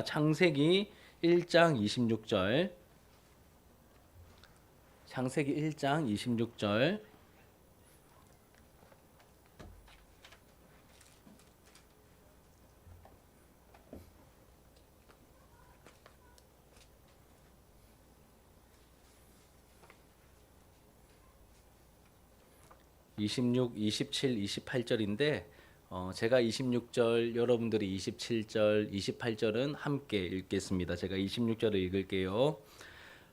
창세기 1장 26절. 창세기 1장 26절. 26, 27, 28절인데 제가 26절, 여러분들이 27절, 28절은 함께 읽겠습니다. 제가 26절을 읽을게요.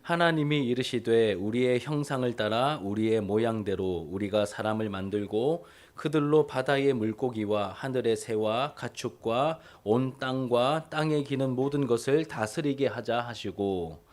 하나님이 이르시되 우리의 형상을 따라 우리의 모양대로 우리가 사람을 만들고 그들로 바다의 물고기와 하늘의 새와 가축과 온 땅과 땅에 기는 모든 것을 다스리게 하자 하시고,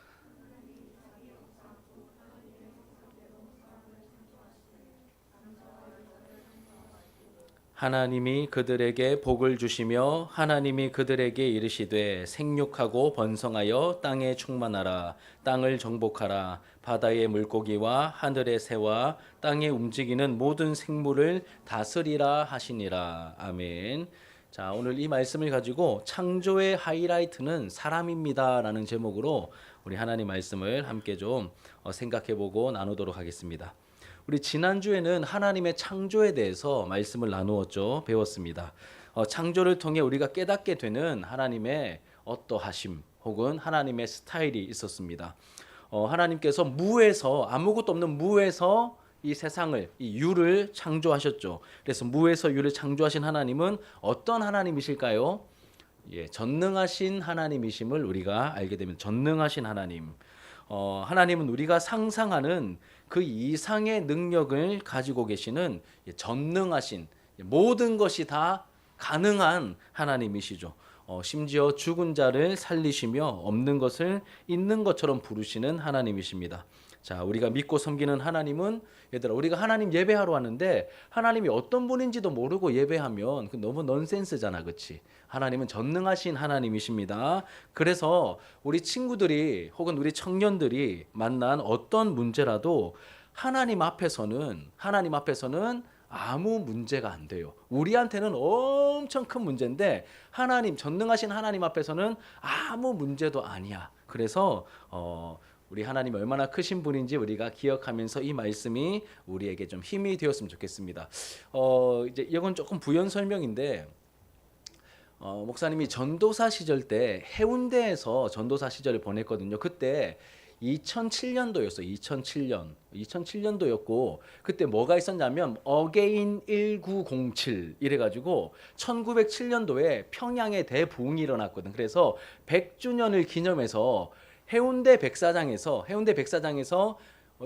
하나님이 그들에게 복을 주시며 하나님이 그들에게 이르시되 생육하고 번성하여 땅에 충만하라. 땅을 정복하라. 바다의 물고기와 하늘의 새와 땅에 움직이는 모든 생물을 다스리라 하시니라. 아멘. 자, 오늘 이 말씀을 가지고 창조의 하이라이트는 사람입니다라는 제목으로 우리 하나님 말씀을 함께 좀 생각해 보고 나누도록 하겠습니다. 우리 지난주에는 하나님의 창조에 대해서 말씀을 나누었죠. 배웠습니다. 창조를 통해 우리가 깨닫게 되는 하나님의 어떠하심 혹은 하나님의 스타일이 있었습니다. 하나님께서 무에서, 아무것도 없는 무에서 이 세상을, 이 유를 창조하셨죠. 그래서 무에서 유를 창조하신 하나님은 어떤 하나님이실까요? 전능하신 하나님이심을 우리가 알게 됩니다. 전능하신 하나님. 하나님은 우리가 상상하는 그 이상의 능력을 가지고 계시는 전능하신, 모든 것이 다 가능한 하나님이시죠. 심지어 죽은 자를 살리시며 없는 것을 있는 것처럼 부르시는 하나님이십니다. 자, 우리가 믿고 섬기는 하나님은, 얘들아, 우리가 하나님 예배하러 왔는데 하나님이 어떤 분인지도 모르고 예배하면 너무 넌센스잖아, 그렇지? 하나님은 전능하신 하나님이십니다. 그래서 우리 친구들이 혹은 우리 청년들이 만난 어떤 문제라도 하나님 앞에서는 아무 문제가 안 돼요. 우리한테는 엄청 큰 문제인데 전능하신 하나님 앞에서는 아무 문제도 아니야. 그래서 우리 하나님이 얼마나 크신 분인지 우리가 기억하면서 이 말씀이 우리에게 좀 힘이 되었으면 좋겠습니다. 이제 이건 조금 부연 설명인데, 목사님이 전도사 시절 때 해운대에서 전도사 시절을 보냈거든요. 그때 2007년도였어요. 2007년도였고 그때 뭐가 있었냐면 어게인 1907 이래가지고 1907년도에 평양에 대부흥이 일어났거든. 그래서 100주년을 기념해서 해운대 백사장에서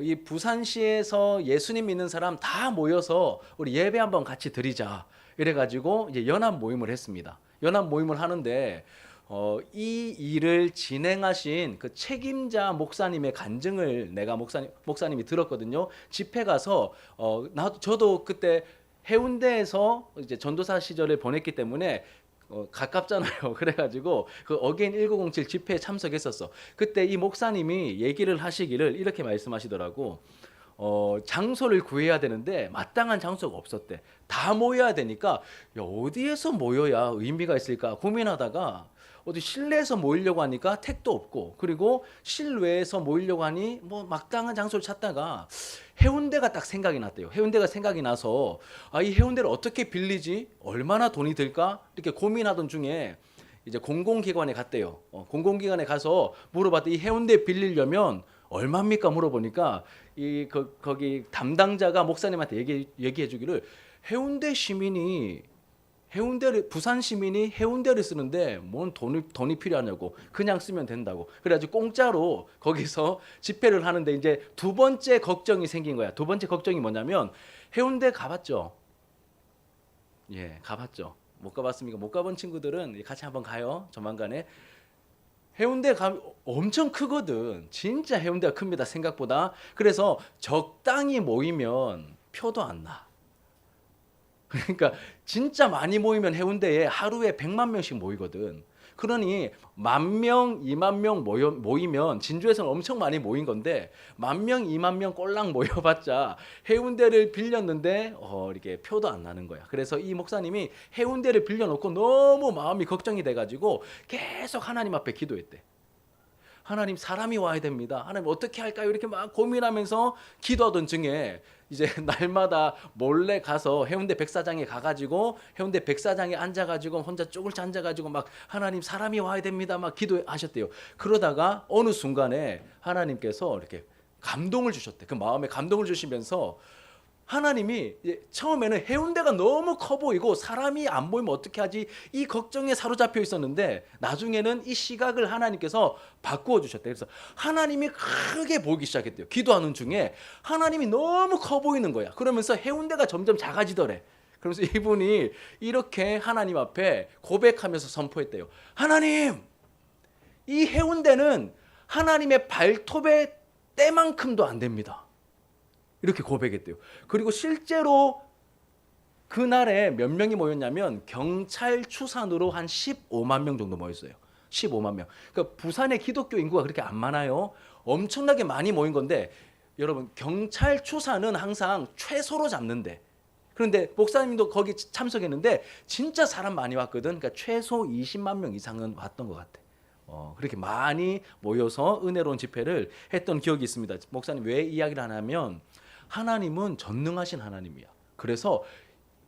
이 부산시에서 예수님 믿는 사람 다 모여서 우리 예배 한번 같이 드리자 이래가지고 이제 연합 모임을 했습니다. 연합 모임을 하는데 이 일을 진행하신 그 책임자 목사님의 간증을 내가 목사님이 들었거든요. 집회 가서 저도 그때 해운대에서 이제 전도사 시절을 보냈기 때문에 가깝잖아요. 그래가지고 그 어게인 1907 집회에 참석했었어. 그때 이 목사님이 얘기를 하시기를 이렇게 말씀하시더라고. 장소를 구해야 되는데 마땅한 장소가 없었대. 다 모여야 되니까 어디에서 모여야 의미가 있을까 고민하다가 어디 실내에서 모이려고 하니까 택도 없고, 그리고 실외에서 모이려고 하니 뭐 마땅한 장소를 찾다가 해운대가 딱 생각이 났대요. 해운대가 생각이 나서 이 해운대를 어떻게 빌리지? 얼마나 돈이 들까? 이렇게 고민하던 중에 이제 공공기관에 갔대요. 공공기관에 가서 물어봤더니 이 해운대 빌리려면 얼마입니까? 물어보니까 거기 담당자가 목사님한테 얘기해 주기를 부산 시민이 해운대를 쓰는데 뭔 돈이 필요하냐고, 그냥 쓰면 된다고. 그래가지고 공짜로 거기서 집회를 하는데 이제 두 번째 걱정이 생긴 거야. 두 번째 걱정이 뭐냐면 해운대 가봤죠? 예, 가봤죠. 못 가봤습니까? 못 가본 친구들은 같이 한번 가요. 조만간에. 해운대 가면 엄청 크거든. 진짜 해운대가 큽니다. 생각보다. 그래서 적당히 모이면 표도 안 나. 그러니까 진짜 많이 모이면 해운대에 하루에 100만 명씩 모이거든. 그러니 10,000명, 20,000명 모이면 진주에서는 엄청 많이 모인 건데 10,000명, 20,000명 꼴랑 모여봤자 해운대를 빌렸는데 이렇게 표도 안 나는 거야. 그래서 이 목사님이 해운대를 빌려놓고 너무 마음이 걱정이 돼가지고 계속 하나님 앞에 기도했대. 하나님, 사람이 와야 됩니다. 하나님 어떻게 할까요? 이렇게 막 고민하면서 기도하던 중에 이제 날마다 몰래 가서 해운대 백사장에 가가지고 해운대 백사장에 앉아가지고 혼자 쪼글치 앉아가지고 막 하나님, 사람이 와야 됩니다 막 기도하셨대요. 그러다가 어느 순간에 하나님께서 이렇게 감동을 주셨대. 그 마음에 감동을 주시면서 하나님이 처음에는 해운대가 너무 커 보이고 사람이 안 보이면 어떻게 하지, 이 걱정에 사로잡혀 있었는데 나중에는 이 시각을 하나님께서 바꾸어 주셨대요. 그래서 하나님이 크게 보이기 시작했대요. 기도하는 중에 하나님이 너무 커 보이는 거야. 그러면서 해운대가 점점 작아지더래. 그러면서 이분이 이렇게 하나님 앞에 고백하면서 선포했대요. 하나님, 이 해운대는 하나님의 발톱의 때만큼도 안 됩니다. 이렇게 고백했대요. 그리고 실제로 그날에 몇 명이 모였냐면 경찰 추산으로 한 15만 명 정도 모였어요. 15만 명. 그러니까 부산의 기독교 인구가 그렇게 안 많아요. 엄청나게 많이 모인 건데 여러분, 경찰 추산은 항상 최소로 잡는데, 그런데 목사님도 거기 참석했는데 진짜 사람 많이 왔거든. 그러니까 최소 20만 명 이상은 왔던 것 같아. 그렇게 많이 모여서 은혜로운 집회를 했던 기억이 있습니다. 목사님 왜 이야기를 하냐면 하나님은 전능하신 하나님이야. 그래서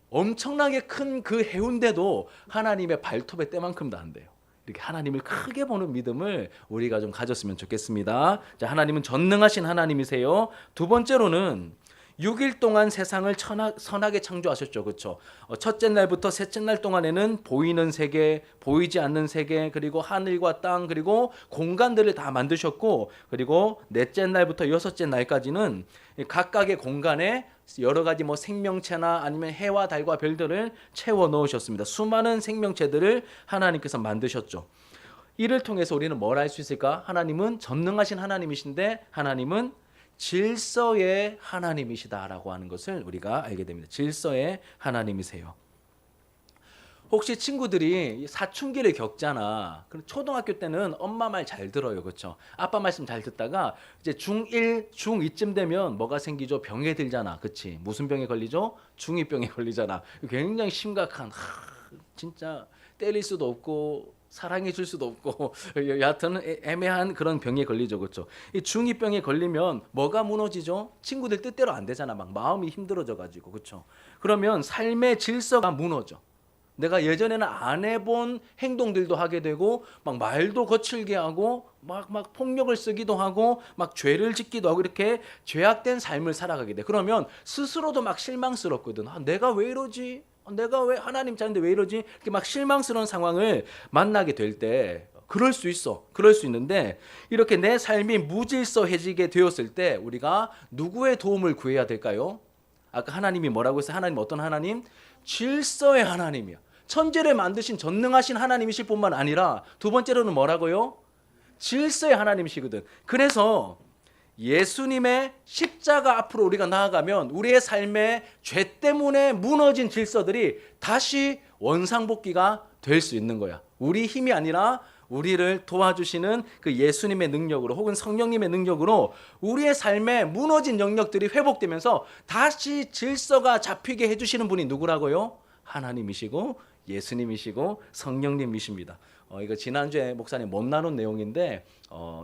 엄청나게 큰 그 해운대도 하나님의 발톱의 때만큼도 안 돼요. 이렇게 하나님을 크게 보는 믿음을 우리가 좀 가졌으면 좋겠습니다. 자, 하나님은 전능하신 하나님이세요. 두 번째로는 6일 동안 세상을 선하게 창조하셨죠. 그렇죠? 첫째 날부터 셋째 날 동안에는 보이는 세계, 보이지 않는 세계, 그리고 하늘과 땅, 그리고 공간들을 다 만드셨고, 그리고 넷째 날부터 여섯째 날까지는 각각의 공간에 여러 가지 생명체나 아니면 해와 달과 별들을 채워 넣으셨습니다. 수많은 생명체들을 하나님께서 만드셨죠. 이를 통해서 우리는 뭘 알 수 있을까? 하나님은 전능하신 하나님이신데 하나님은 질서의 하나님이시다라고 하는 것을 우리가 알게 됩니다. 질서의 하나님이세요. 혹시 친구들이 사춘기를 겪잖아. 그럼 초등학교 때는 엄마 말 잘 들어요. 그렇죠? 아빠 말씀 잘 듣다가 이제 중1, 중2쯤 되면 뭐가 생기죠? 병에 들잖아. 그렇지? 무슨 병에 걸리죠? 중2병에 걸리잖아. 굉장히 심각한, 진짜 때릴 수도 없고 사랑해 줄 수도 없고 여하튼 애매한 그런 병에 걸리죠. 그렇죠? 이 중2병에 걸리면 뭐가 무너지죠? 친구들 뜻대로 안 되잖아. 막 마음이 힘들어져 가지고. 그렇죠? 그러면 삶의 질서가 무너져. 내가 예전에는 안 해본 행동들도 하게 되고 막 말도 거칠게 하고 막 폭력을 쓰기도 하고 막 죄를 짓기도 하고 이렇게 죄악된 삶을 살아가게 돼. 그러면 스스로도 막 실망스럽거든. 내가 왜 이러지? 내가 왜 하나님 자는데 왜 이러지? 이렇게 막 실망스러운 상황을 만나게 될 때 그럴 수 있어. 그럴 수 있는데 이렇게 내 삶이 무질서해지게 되었을 때 우리가 누구의 도움을 구해야 될까요? 아까 하나님이 뭐라고 했어요? 하나님 어떤 하나님? 질서의 하나님이야. 천지를 만드신 전능하신 하나님이실 뿐만 아니라 두 번째로는 뭐라고요? 질서의 하나님이시거든. 그래서 예수님의 십자가 앞으로 우리가 나아가면 우리의 삶에 죄 때문에 무너진 질서들이 다시 원상복귀가 될 수 있는 거야. 우리 힘이 아니라 우리를 도와주시는 그 예수님의 능력으로 혹은 성령님의 능력으로 우리의 삶에 무너진 영역들이 회복되면서 다시 질서가 잡히게 해주시는 분이 누구라고요? 하나님이시고 예수님이시고 성령님이십니다. 이거 지난주에 목사님 못 나눈 내용인데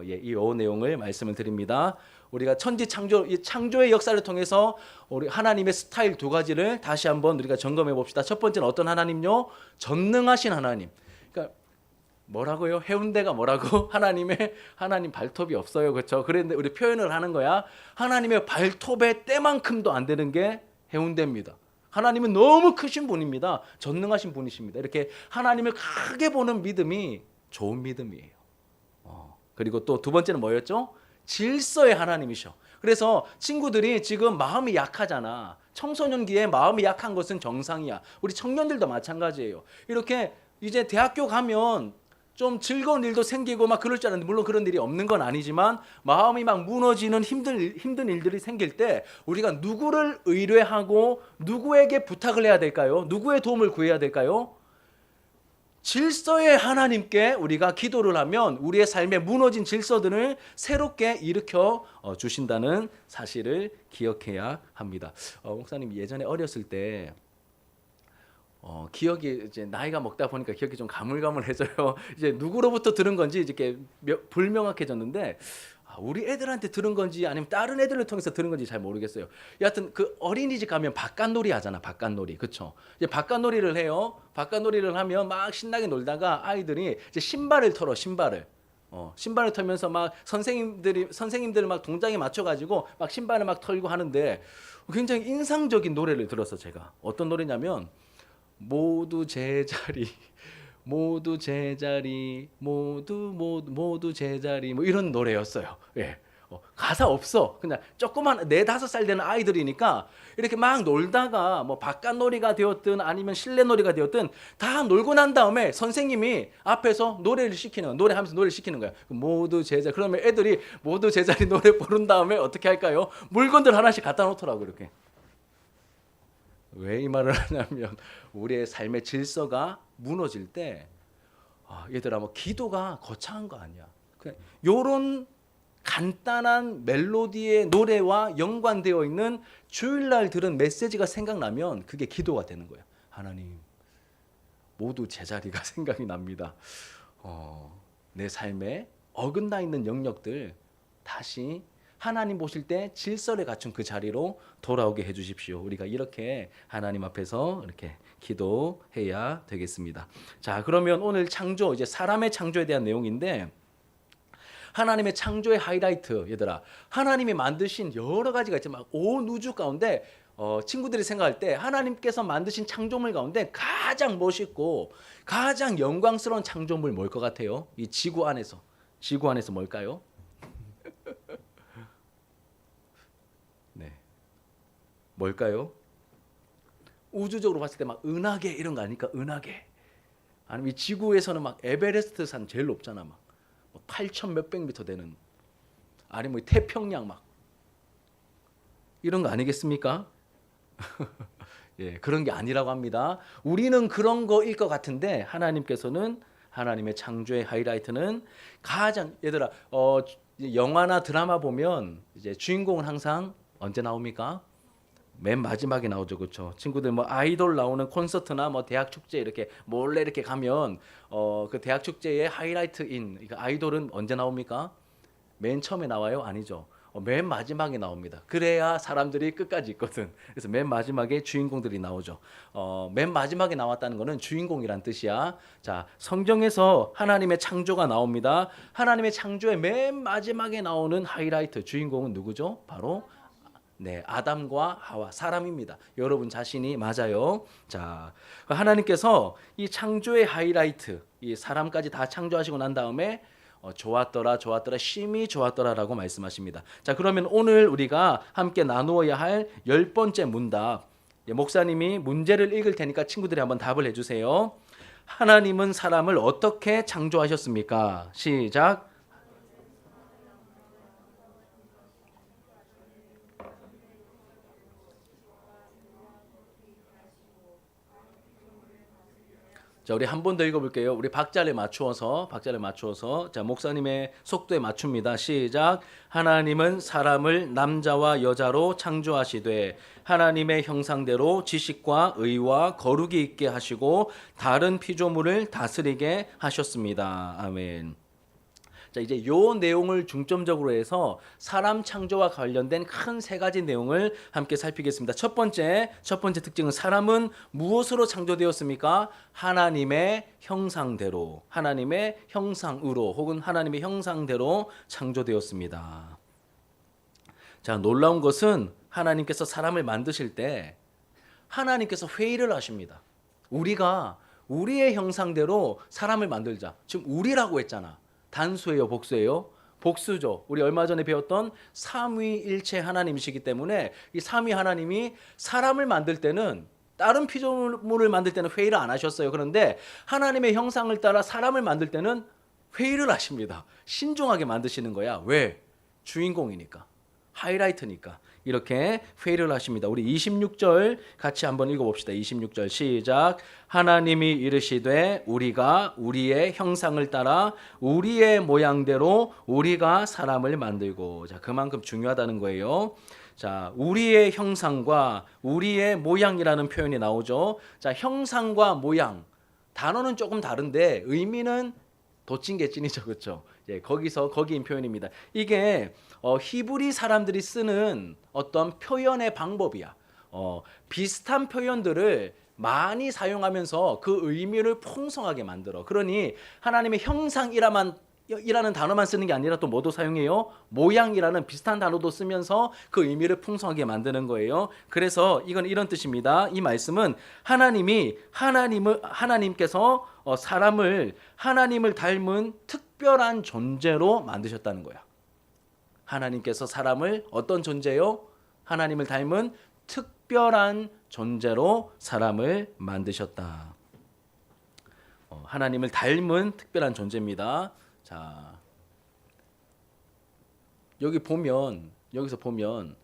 이 내용을 말씀을 드립니다. 우리가 천지 창조, 이 창조의 역사를 통해서 우리 하나님의 스타일 두 가지를 다시 한번 우리가 점검해 봅시다. 첫 번째는 어떤 하나님요? 전능하신 하나님. 그러니까 뭐라고요? 해운대가 뭐라고? 하나님 발톱이 없어요. 그렇죠? 그런데 우리 표현을 하는 거야. 하나님의 발톱의 때만큼도 안 되는 게 해운대입니다. 하나님은 너무 크신 분입니다. 전능하신 분이십니다. 이렇게 하나님을 크게 보는 믿음이 좋은 믿음이에요. 그리고 또 두 번째는 뭐였죠? 질서의 하나님이셔. 그래서 친구들이 지금 마음이 약하잖아. 청소년기에 마음이 약한 것은 정상이야. 우리 청년들도 마찬가지예요. 이렇게 이제 대학교 가면 좀 즐거운 일도 생기고 막 그럴 줄 알았는데 물론 그런 일이 없는 건 아니지만 마음이 막 무너지는 힘든 일들이 생길 때 우리가 누구를 의뢰하고 누구에게 부탁을 해야 될까요? 누구의 도움을 구해야 될까요? 질서의 하나님께 우리가 기도를 하면 우리의 삶에 무너진 질서들을 새롭게 일으켜 주신다는 사실을 기억해야 합니다. 목사님 예전에 어렸을 때 기억이 이제 나이가 먹다 보니까 기억이 좀 가물가물해져요. 이제 누구로부터 들은 건지 이렇게 불명확해졌는데 우리 애들한테 들은 건지 아니면 다른 애들을 통해서 들은 건지 잘 모르겠어요. 여하튼 그 어린이집 가면 바깥놀이 하잖아. 바깥놀이. 그렇죠? 이제 바깥놀이를 해요. 바깥놀이를 하면 막 신나게 놀다가 아이들이 이제 신발을 털어. 신발을 털면서 막 선생님들을 막 동작에 맞춰 가지고 막 신발을 막 털고 하는데 굉장히 인상적인 노래를 들었어, 제가. 어떤 노래냐면 모두 제자리 모두 제자리 모두 제자리 뭐 이런 노래였어요. 예. 가사 없어. 그냥 조그만 4-5살 되는 아이들이니까 이렇게 막 놀다가 뭐 바깥놀이가 되었든 아니면 실내놀이가 되었든 다 놀고 난 다음에 선생님이 앞에서 노래하면서 노래를 시키는 거야. 모두 제자. 그러면 애들이 모두 제자리 노래 부른 다음에 어떻게 할까요? 물건들 하나씩 갖다 놓더라고 이렇게. 왜 이 말을 하냐면 우리의 삶의 질서가 무너질 때 얘들아 뭐 기도가 거창한 거 아니야. 요런 간단한 멜로디의 노래와 연관되어 있는 주일날 들은 메시지가 생각나면 그게 기도가 되는 거야. 하나님 모두 제자리가 생각이 납니다. 내 삶에 어긋나 있는 영역들 다시 하나님 보실 때 질서를 갖춘 그 자리로 돌아오게 해주십시오. 우리가 이렇게 하나님 앞에서 이렇게 기도해야 되겠습니다. 자, 그러면 오늘 창조, 이제 사람의 창조에 대한 내용인데 하나님의 창조의 하이라이트, 얘들아. 하나님이 만드신 여러 가지가 있지만 온 우주 가운데 친구들이 생각할 때 하나님께서 만드신 창조물 가운데 가장 멋있고 가장 영광스러운 창조물 뭘 것 같아요? 이 지구 안에서 뭘까요? 네, 뭘까요? 우주적으로 봤을 때 막 은하계 이런 거 아닙니까? 은하계. 아니면 이 지구에서는 막 에베레스트 산 제일 높잖아. 막 8천 몇백 미터 되는. 아니면 뭐 태평양 막 이런 거 아니겠습니까? 예, 그런 게 아니라고 합니다. 우리는 그런 거일 것 같은데 하나님께서는 하나님의 창조의 하이라이트는 가장 얘들아 영화나 드라마 보면 이제 주인공은 항상 언제 나옵니까? 맨 마지막에 나오죠, 그렇죠? 친구들 뭐 아이돌 나오는 콘서트나 뭐 대학 축제 이렇게 몰래 이렇게 가면 그 대학 축제의 하이라이트인 아이돌은 언제 나옵니까? 맨 처음에 나와요? 아니죠. 맨 마지막에 나옵니다. 그래야 사람들이 끝까지 있거든. 그래서 맨 마지막에 주인공들이 나오죠. 맨 마지막에 나왔다는 거는 주인공이란 뜻이야. 자, 성경에서 하나님의 창조가 나옵니다. 하나님의 창조의 맨 마지막에 나오는 하이라이트 주인공은 누구죠? 바로 아담과 하와 사람입니다. 여러분 자신이 맞아요. 자, 하나님께서 이 창조의 하이라이트, 이 사람까지 다 창조하시고 난 다음에 좋았더라, 심히 좋았더라라고 말씀하십니다. 자, 그러면 오늘 우리가 함께 나누어야 할 10번째 문답. 목사님이 문제를 읽을 테니까 친구들이 한번 답을 해주세요. 하나님은 사람을 어떻게 창조하셨습니까? 시작. 자, 우리 한 번 더 읽어볼게요. 우리 박자를 맞추어서 자, 목사님의 속도에 맞춥니다. 시작. 하나님은 사람을 남자와 여자로 창조하시되 하나님의 형상대로 지식과 의와 거룩이 있게 하시고 다른 피조물을 다스리게 하셨습니다. 아멘. 자, 이제 요 내용을 중점적으로 해서 사람 창조와 관련된 큰 3가지 내용을 함께 살피겠습니다. 첫 번째 특징은 사람은 무엇으로 창조되었습니까? 하나님의 형상대로, 하나님의 형상으로 혹은 하나님의 형상대로 창조되었습니다. 자, 놀라운 것은 하나님께서 사람을 만드실 때 하나님께서 회의를 하십니다. 우리가 우리의 형상대로 사람을 만들자. 지금 우리라고 했잖아. 단수예요, 복수예요? 복수죠. 우리 얼마 전에 배웠던 삼위일체 하나님이시기 때문에 이 삼위 하나님이 사람을 만들 때는 다른 피조물을 만들 때는 회의를 안 하셨어요. 그런데 하나님의 형상을 따라 사람을 만들 때는 회의를 하십니다. 신중하게 만드시는 거야. 왜? 주인공이니까. 하이라이트니까 이렇게 회의를 하십니다. 우리 26절 같이 한번 읽어봅시다. 26절 시작. 하나님이 이르시되 우리가 우리의 형상을 따라 우리의 모양대로 우리가 사람을 만들고. 자, 그만큼 중요하다는 거예요. 자, 우리의 형상과 우리의 모양이라는 표현이 나오죠. 자, 형상과 모양 단어는 조금 다른데 의미는 도찐개찐이죠, 그렇죠? 예, 거기인 표현입니다. 이게 히브리 사람들이 쓰는 어떤 표현의 방법이야. 비슷한 표현들을 많이 사용하면서 그 의미를 풍성하게 만들어. 그러니 하나님의 형상이라는 단어만 쓰는 게 아니라 또 뭐도 사용해요? 모양이라는 비슷한 단어도 쓰면서 그 의미를 풍성하게 만드는 거예요. 그래서 이건 이런 뜻입니다. 이 말씀은 하나님께서 사람을 하나님을 닮은 특별한 존재로 만드셨다는 거야. 하나님께서 사람을 어떤 존재요? 하나님을 닮은 특별한 존재로 사람을 만드셨다. 하나님을 닮은 특별한 존재입니다. 자, 여기서 보면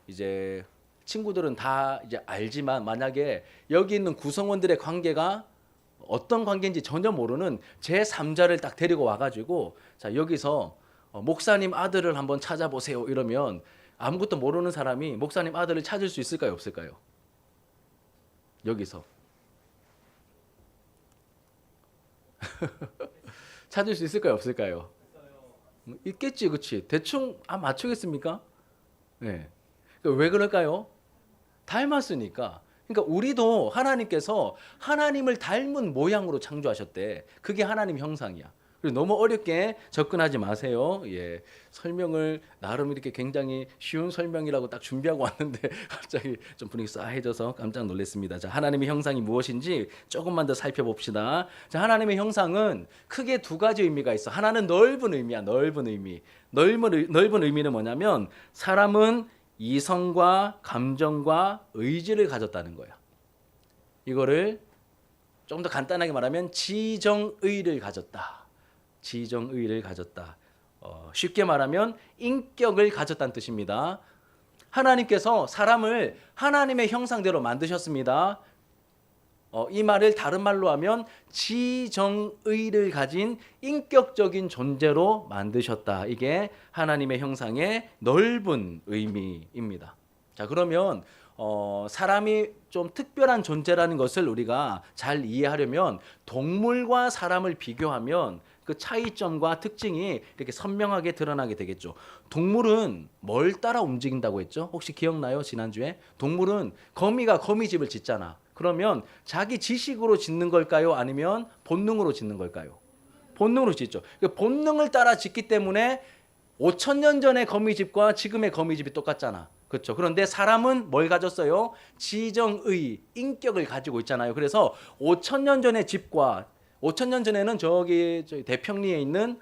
이제 친구들은 다 이제 알지만 만약에 여기 있는 구성원들의 관계가 어떤 관계인지 전혀 모르는 제3자를 딱 데리고 와가지고 자, 여기서 목사님 아들을 한번 찾아보세요 이러면 아무것도 모르는 사람이 목사님 아들을 찾을 수 있을까요, 없을까요? 여기서 찾을 수 있을까요, 없을까요? 있겠지, 그렇지? 대충 맞추겠습니까? 네. 왜 그럴까요? 닮았으니까. 그러니까 우리도 하나님께서 하나님을 닮은 모양으로 창조하셨대. 그게 하나님 형상이야. 그리고 너무 어렵게 접근하지 마세요. 예, 설명을 나름 이렇게 굉장히 쉬운 설명이라고 딱 준비하고 왔는데 갑자기 좀 분위기 싸해져서 깜짝 놀랐습니다. 자, 하나님의 형상이 무엇인지 조금만 더 살펴봅시다. 자, 하나님의 형상은 크게 두 가지 의미가 있어. 하나는 넓은 의미야. 넓은 의미. 넓은 의미는 뭐냐면 사람은 이성과 감정과 의지를 가졌다는 거야. 이거를 좀 더 간단하게 말하면 지정의를 가졌다. 지정의를 가졌다. 쉽게 말하면 인격을 가졌다는 뜻입니다. 하나님께서 사람을 하나님의 형상대로 만드셨습니다. 이 말을 다른 말로 하면 지정의를 가진 인격적인 존재로 만드셨다. 이게 하나님의 형상의 넓은 의미입니다. 자, 그러면 사람이 좀 특별한 존재라는 것을 우리가 잘 이해하려면 동물과 사람을 비교하면 그 차이점과 특징이 이렇게 선명하게 드러나게 되겠죠. 동물은 뭘 따라 움직인다고 했죠? 혹시 기억나요? 지난주에 동물은 거미가 거미집을 짓잖아. 그러면 자기 지식으로 짓는 걸까요? 아니면 본능으로 짓는 걸까요? 본능으로 짓죠. 본능을 따라 짓기 때문에 5,000년 전의 거미집과 지금의 거미집이 똑같잖아. 그렇죠. 그런데 사람은 뭘 가졌어요? 지정의, 인격을 가지고 있잖아요. 그래서 5,000년 전의 집과 5,000년 전에는 저기 대평리에 있는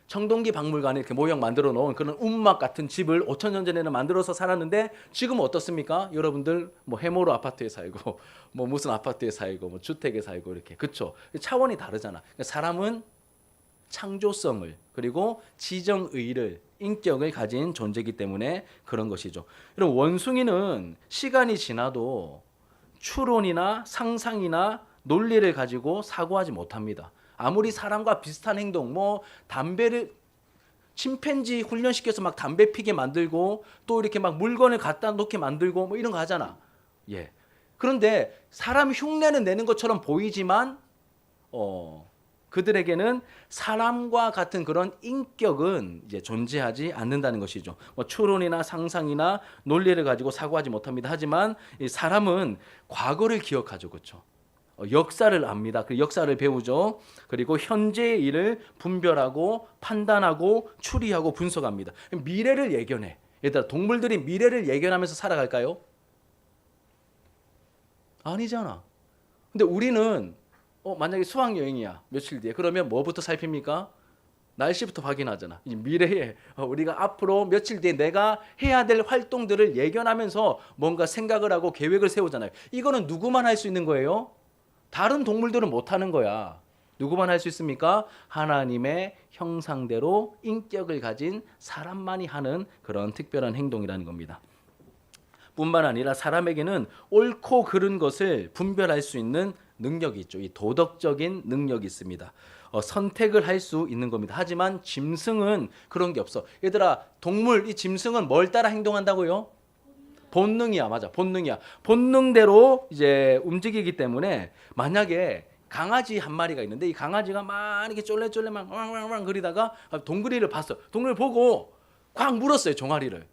청동기 박물관에 이렇게 모형 만들어 놓은 그런 움막 같은 집을 5,000년 전에는 만들어서 살았는데 지금은 어떻습니까? 여러분들 뭐 해모로 아파트에 살고 뭐 무슨 아파트에 살고 뭐 주택에 살고 이렇게. 그렇죠. 차원이 다르잖아. 그러니까 사람은 창조성을 그리고 지정의를 인격을 가진 존재이기 때문에 그런 것이죠. 여러분 원숭이는 시간이 지나도 추론이나 상상이나 논리를 가지고 사고하지 못합니다. 아무리 사람과 비슷한 행동, 뭐 담배를 침팬지 훈련시켜서 막 담배 피게 만들고 또 이렇게 막 물건을 갖다 놓게 만들고 뭐 이런 거 하잖아. 예. 그런데 사람 흉내는 내는 것처럼 보이지만 그들에게는 사람과 같은 그런 인격은 이제 존재하지 않는다는 것이죠. 뭐 추론이나 상상이나 논리를 가지고 사고하지 못합니다. 하지만 이 사람은 과거를 기억하죠, 그렇죠? 역사를 압니다. 그 역사를 배우죠. 그리고 현재의 일을 분별하고 판단하고 추리하고 분석합니다. 미래를 예견해. 얘들아, 동물들이 미래를 예견하면서 살아갈까요? 아니잖아. 근데 우리는 만약에 수학여행이야. 며칠 뒤에. 그러면 뭐부터 살핍니까? 날씨부터 확인하잖아. 미래에 우리가 앞으로 며칠 뒤에 내가 해야 될 활동들을 예견하면서 뭔가 생각을 하고 계획을 세우잖아요. 이거는 누구만 할 수 있는 거예요? 다른 동물들은 못하는 거야. 누구만 할 수 있습니까? 하나님의 형상대로 인격을 가진 사람만이 하는 그런 특별한 행동이라는 겁니다. 뿐만 아니라 사람에게는 옳고 그른 것을 분별할 수 있는 능력이 있죠. 이 도덕적인 능력이 있습니다. 선택을 할 수 있는 겁니다. 하지만 짐승은 그런 게 없어. 얘들아, 동물, 이 짐승은 뭘 따라 행동한다고요? 본능이야. 맞아. 본능이야. 본능대로 이제 움직이기 때문에 만약에 강아지 한 마리가 있는데 이 강아지가 막 이렇게 쫄래쫄래 막 왕왕왕 거리다가 동그리를 봤어. 동그리를 보고 꽉 물었어요. 종아리를.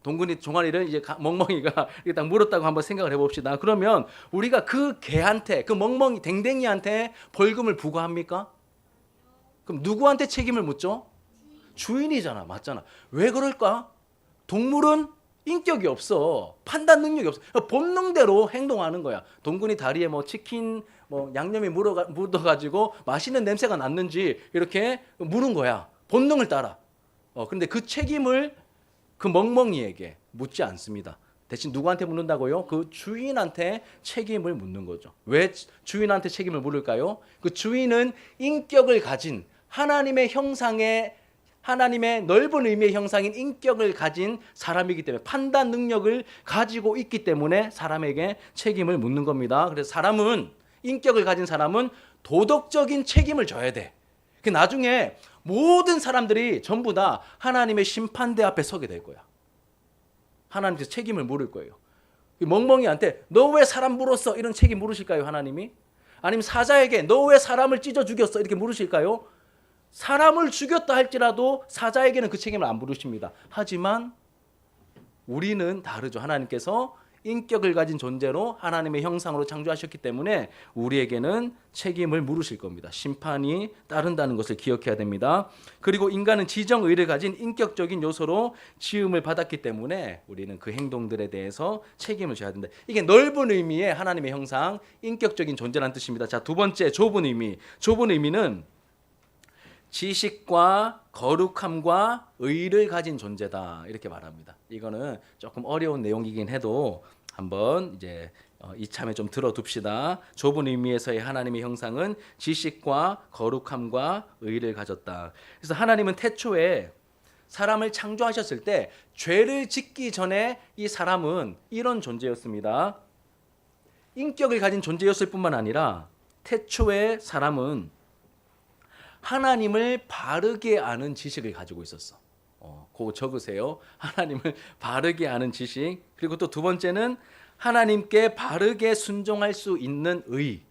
동그리 종아리를 이제 멍멍이가 이렇게 딱 물었다고 한번 생각을 해봅시다. 그러면 우리가 그 개한테, 그 멍멍이 댕댕이한테 벌금을 부과합니까? 그럼 누구한테 책임을 묻죠? 주인이잖아. 맞잖아. 왜 그럴까? 동물은 인격이 없어. 판단 능력이 없어. 본능대로 행동하는 거야. 동근이 다리에 뭐 치킨 뭐 양념이 묻어가지고 맛있는 냄새가 났는지 이렇게 물은 거야. 본능을 따라. 근데 그 책임을 그 멍멍이에게 묻지 않습니다. 대신 누구한테 묻는다고요? 그 주인한테 책임을 묻는 거죠. 왜 주인한테 책임을 물을까요? 그 주인은 인격을 가진 하나님의 형상의 하나님의 넓은 의미의 형상인 인격을 가진 사람이기 때문에 판단 능력을 가지고 있기 때문에 사람에게 책임을 묻는 겁니다. 그래서 사람은 인격을 가진 사람은 도덕적인 책임을 져야 돼. 그 나중에 모든 사람들이 전부 다 하나님의 심판대 앞에 서게 될 거야. 하나님께서 책임을 물을 거예요. 멍멍이한테 너 왜 사람 물었어? 이런 책임 물으실까요? 하나님이? 아니면 사자에게 너 왜 사람을 찢어 죽였어? 이렇게 물으실까요? 사람을 죽였다 할지라도 사자에게는 그 책임을 안 물으십니다. 하지만 우리는 다르죠. 하나님께서 인격을 가진 존재로 하나님의 형상으로 창조하셨기 때문에 우리에게는 책임을 물으실 겁니다. 심판이 따른다는 것을 기억해야 됩니다. 그리고 인간은 지정의를 가진 인격적인 요소로 지음을 받았기 때문에 우리는 그 행동들에 대해서 책임을 져야 된다. 이게 넓은 의미의 하나님의 형상, 인격적인 존재라는 뜻입니다. 자, 두 번째 좁은 의미. 좁은 의미는 지식과 거룩함과 의를 가진 존재다 이렇게 말합니다. 이거는 조금 어려운 내용이긴 해도 한번 이제 이참에 좀 들어둡시다. 좁은 의미에서의 하나님의 형상은 지식과 거룩함과 의를 가졌다. 그래서 하나님은 태초에 사람을 창조하셨을 때 죄를 짓기 전에 이 사람은 이런 존재였습니다. 인격을 가진 존재였을 뿐만 아니라 태초에 사람은 하나님을 바르게 아는 지식을 가지고 있었어. 그거 적으세요. 하나님을 바르게 아는 지식. 그리고 또 두 번째는 하나님께 바르게 순종할 수 있는 의.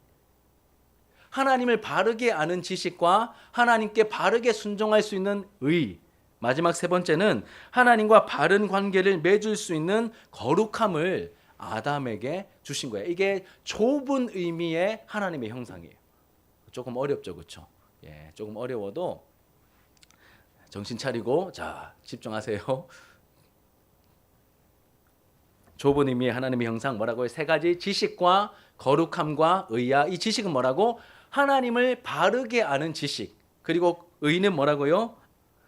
하나님을 바르게 아는 지식과 하나님께 바르게 순종할 수 있는 의. 마지막 세 번째는 하나님과 바른 관계를 맺을 수 있는 거룩함을 아담에게 주신 거예요. 이게 좁은 의미의 하나님의 형상이에요. 조금 어렵죠, 그렇죠? 예, 조금 어려워도 정신 차리고 자 집중하세요. 좁은 의미의 하나님의 형상 뭐라고요? 세 가지 지식과 거룩함과 의야. 이 지식은 뭐라고? 하나님을 바르게 아는 지식. 그리고 의는 뭐라고요?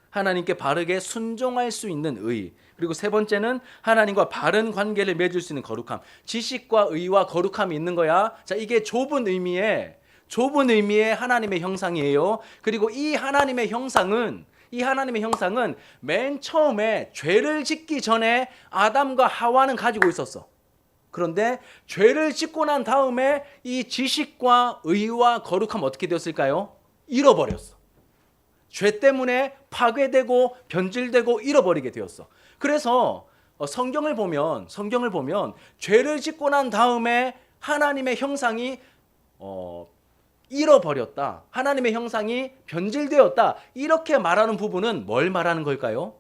하나님께 바르게 순종할 수 있는 의. 그리고 세 번째는 하나님과 바른 관계를 맺을 수 있는 거룩함. 지식과 의와 거룩함이 있는 거야. 자, 이게 좁은 의미의 하나님의 형상이에요. 그리고 이 하나님의 형상은 맨 처음에 죄를 짓기 전에 아담과 하와는 가지고 있었어. 그런데 죄를 짓고 난 다음에 이 지식과 의와 거룩함 어떻게 되었을까요? 잃어버렸어. 죄 때문에 파괴되고 변질되고 잃어버리게 되었어. 그래서 성경을 보면 죄를 짓고 난 다음에 하나님의 형상이 잃어버렸다. 하나님의 형상이 변질되었다. 이렇게 말하는 부분은 뭘 말하는 걸까요?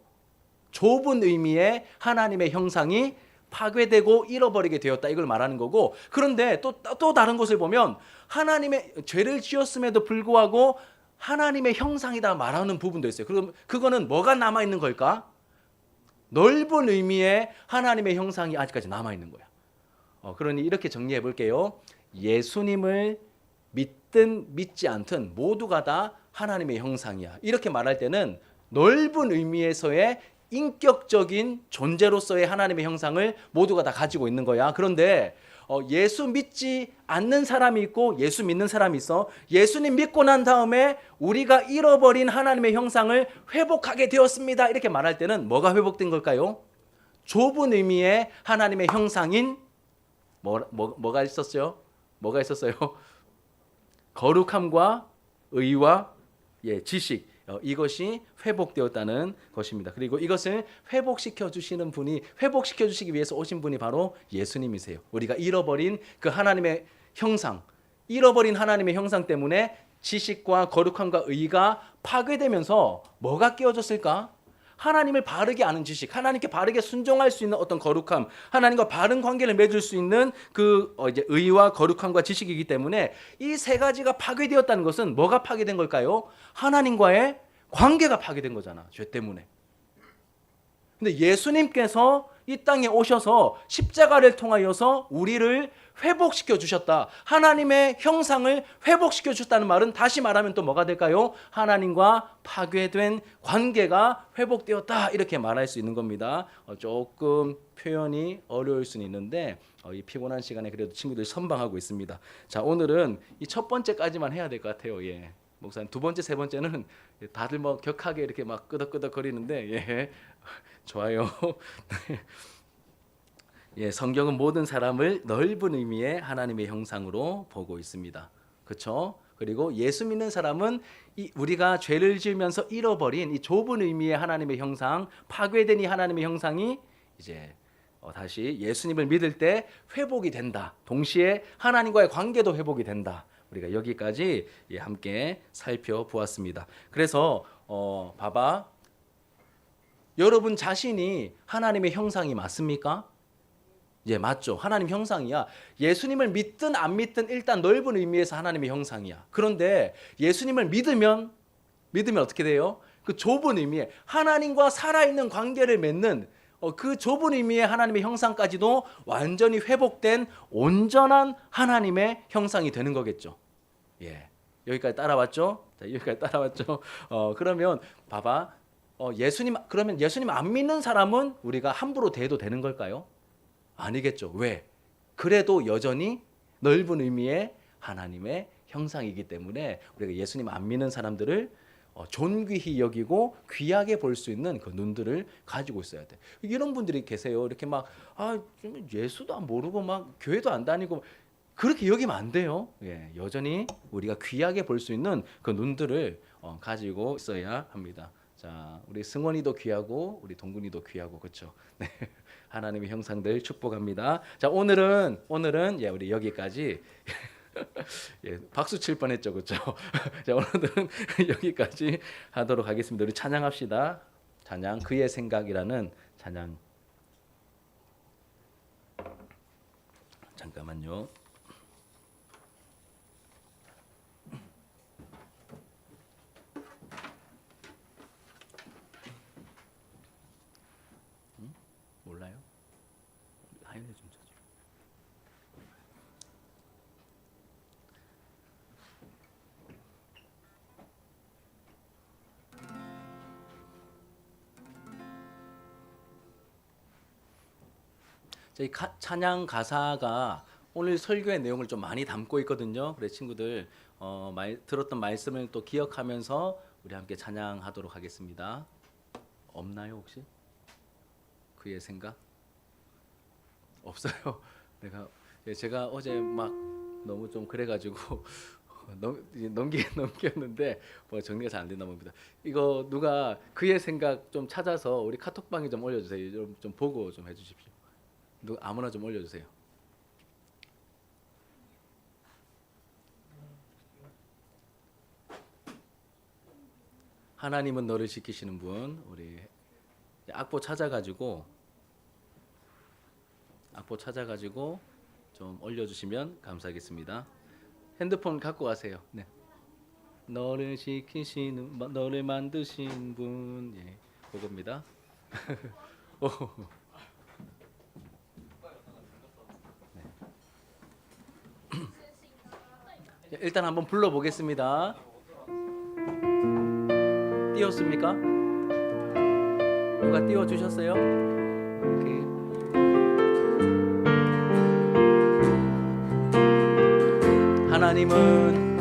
좁은 의미의 하나님의 형상이 파괴되고 잃어버리게 되었다. 이걸 말하는 거고, 그런데 또 다른 곳을 보면 하나님의 죄를 지었음에도 불구하고 하나님의 형상이다 말하는 부분도 있어요. 그럼 그거는 뭐가 남아있는 걸까? 넓은 의미의 하나님의 형상이 아직까지 남아있는 거야. 그러니 이렇게 정리해 볼게요. 예수님을 믿든 믿지 않든 모두가 다 하나님의 형상이야. 이렇게 말할 때는 넓은 의미에서의 인격적인 존재로서의 하나님의 형상을 모두가 다 가지고 있는 거야. 그런데 예수 믿지 않는 사람이 있고 예수 믿는 사람이 있어. 예수님 믿고 난 다음에 우리가 잃어버린 하나님의 형상을 회복하게 되었습니다. 이렇게 말할 때는 뭐가 회복된 걸까요? 좁은 의미의 하나님의 형상인 뭐가 있었어요? 뭐가 있었어요? 거룩함과 의와 지식, 이것이 회복되었다는 것입니다. 그리고 이것을 회복시켜 주시는 분이, 회복시켜 주시기 위해서 오신 분이 바로 예수님이세요. 우리가 잃어버린 그 하나님의 형상, 잃어버린 하나님의 형상 때문에 지식과 거룩함과 의가 파괴되면서 뭐가 깨어졌을까? 하나님을 바르게 아는 지식, 하나님께 바르게 순종할 수 있는 어떤 거룩함, 하나님과 바른 관계를 맺을 수 있는 그 이제 의와 거룩함과 지식이기 때문에 이 세 가지가 파괴되었다는 것은 뭐가 파괴된 걸까요? 하나님과의 관계가 파괴된 거잖아, 죄 때문에. 근데 예수님께서 이 땅에 오셔서 십자가를 통하여서 우리를 회복시켜 주셨다. 하나님의 형상을 회복시켜 주셨다는 말은 다시 말하면 또 뭐가 될까요? 하나님과 파괴된 관계가 회복되었다. 이렇게 말할 수 있는 겁니다. 조금 표현이 어려울 수는 있는데 이 피곤한 시간에 그래도 친구들이 선방하고 있습니다. 자, 오늘은 이 첫 번째까지만 해야 될 것 같아요. 목사님 두 번째, 세 번째는 다들 뭐 격하게 이렇게 막 끄덕끄덕 거리는데 좋아요. 성경은 모든 사람을 넓은 의미의 하나님의 형상으로 보고 있습니다. 그렇죠? 그리고 예수 믿는 사람은 우리가 죄를 지으면서 잃어버린 이 좁은 의미의 하나님의 형상, 파괴된 이 하나님의 형상이 이제 다시 예수님을 믿을 때 회복이 된다. 동시에 하나님과의 관계도 회복이 된다. 우리가 여기까지 함께 살펴보았습니다. 그래서 봐봐. 여러분 자신이 하나님의 형상이 맞습니까? 맞죠. 하나님 형상이야. 예수님을 믿든 안 믿든 일단 넓은 의미에서 하나님의 형상이야. 그런데 예수님을 믿으면 어떻게 돼요? 그 좁은 의미에 하나님과 살아있는 관계를 맺는 그 좁은 의미의 하나님의 형상까지도 완전히 회복된 온전한 하나님의 형상이 되는 거겠죠. 여기까지 따라왔죠? 자, 여기까지 따라왔죠? 그러면 봐봐. 그러면 예수님 안 믿는 사람은 우리가 함부로 대해도 되는 걸까요? 아니겠죠. 왜? 그래도 여전히 넓은 의미의 하나님의 형상이기 때문에 우리가 예수님 안 믿는 사람들을 존귀히 여기고 귀하게 볼 수 있는 그 눈들을 가지고 있어야 돼. 이런 분들이 계세요. 이렇게 막 예수도 안 모르고 막 교회도 안 다니고 그렇게 여기면 안 돼요. 여전히 우리가 귀하게 볼 수 있는 그 눈들을 가지고 있어야 합니다. 자, 우리 승원이도 귀하고 우리 동근이도 귀하고 그렇죠. 네. 하나님의 형상들 축복합니다. 자, 오늘은 우리 여기까지 박수 칠 뻔했죠, 그렇죠? 자, 오늘은 여기까지 하도록 하겠습니다. 우리 찬양합시다. 찬양 그의 생각이라는 찬양. 잠깐만요. 몰라요? 하연이 좀 쳐줘. 이 찬양 가사가 오늘 설교의 내용을 좀 많이 담고 있거든요. 그래서 친구들 들었던 말씀을 또 기억하면서 우리 함께 찬양하도록 하겠습니다. 없나요 혹시? 그의 생각? 없어요. 제가 어제 막 너무 좀 그래가지고 넘겼는데 정리가 잘 안 됐나 봅니다. 이거 누가 그의 생각 좀 찾아서 우리 카톡방에 좀 올려주세요. 좀 보고 좀 해주십시오. 아무나 좀 올려주세요. 하나님은 너를 지키시는 분. 우리 악보 찾아가지고 좀 올려주시면 감사하겠습니다. 핸드폰 갖고 가세요. 네. 너를 지키시는, 너를 만드신 분, 그겁니다. 네. 일단 한번 불러보겠습니다. 띄웠습니까? 누가 띄워주셨어요? 오케이. 하나님은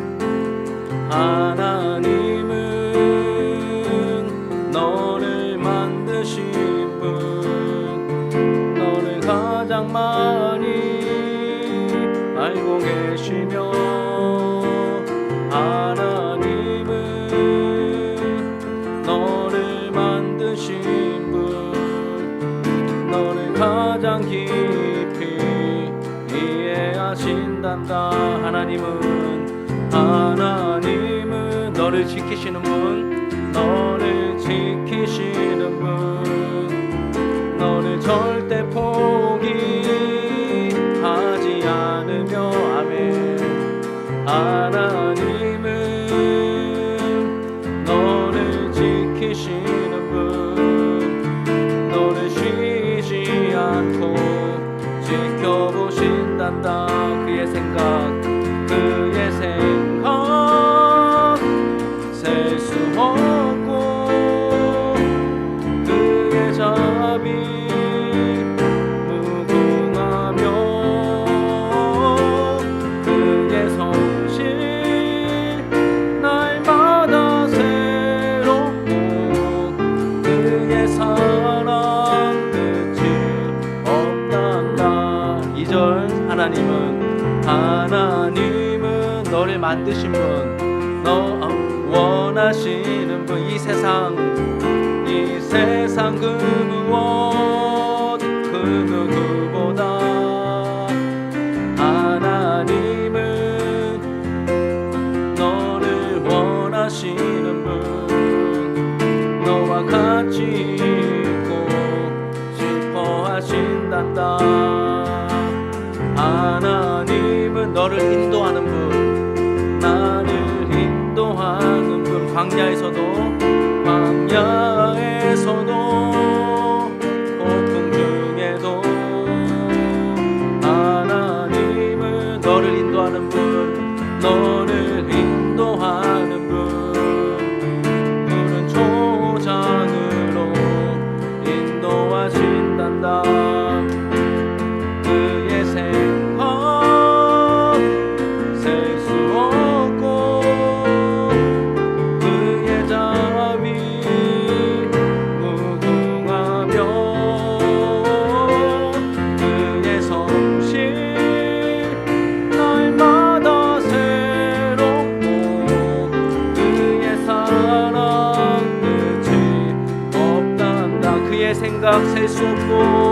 너를 만드신 분, 너를 가장 많이 알고 계시며, 하나님은 너를 만드신 분, 너를 가장 깊이 이해하신단다. 하나님은 너를 지키시는 분, 너를 지키시는 분, 너를 절대 포기하지 않으며. 아멘. 하나님은 너를 지키시는 분, 너를 쉬지 않고 지켜보신단다. 그의 생각 셀 수 없고, 그의 자비 무궁하며, 그의 성실 날마다 새롭고, 그의 사랑 끝이 없단다. 2절 하나님은 너를 만드신 분, 너 원하시는 분, 이 세상 그 무엇 그 누구보다 하나님은 너를 원하시는 분, 너와 같이 있고 싶어 하신단다. 하나님은 너를 인도하는 분, 나를 인도하는 분, 광야에서도 고통 중에도 하나님은 너를 인도하는 분, 너를 인도하는 분, 푸른 초장으로 인도하신단다. 그의 생각 셀 수 없고, 그의 자비 무궁하며, 그의 성실 날마다 새롭고, 그의 사랑 끝이 없단다. 그의 생각 셀 수 없고,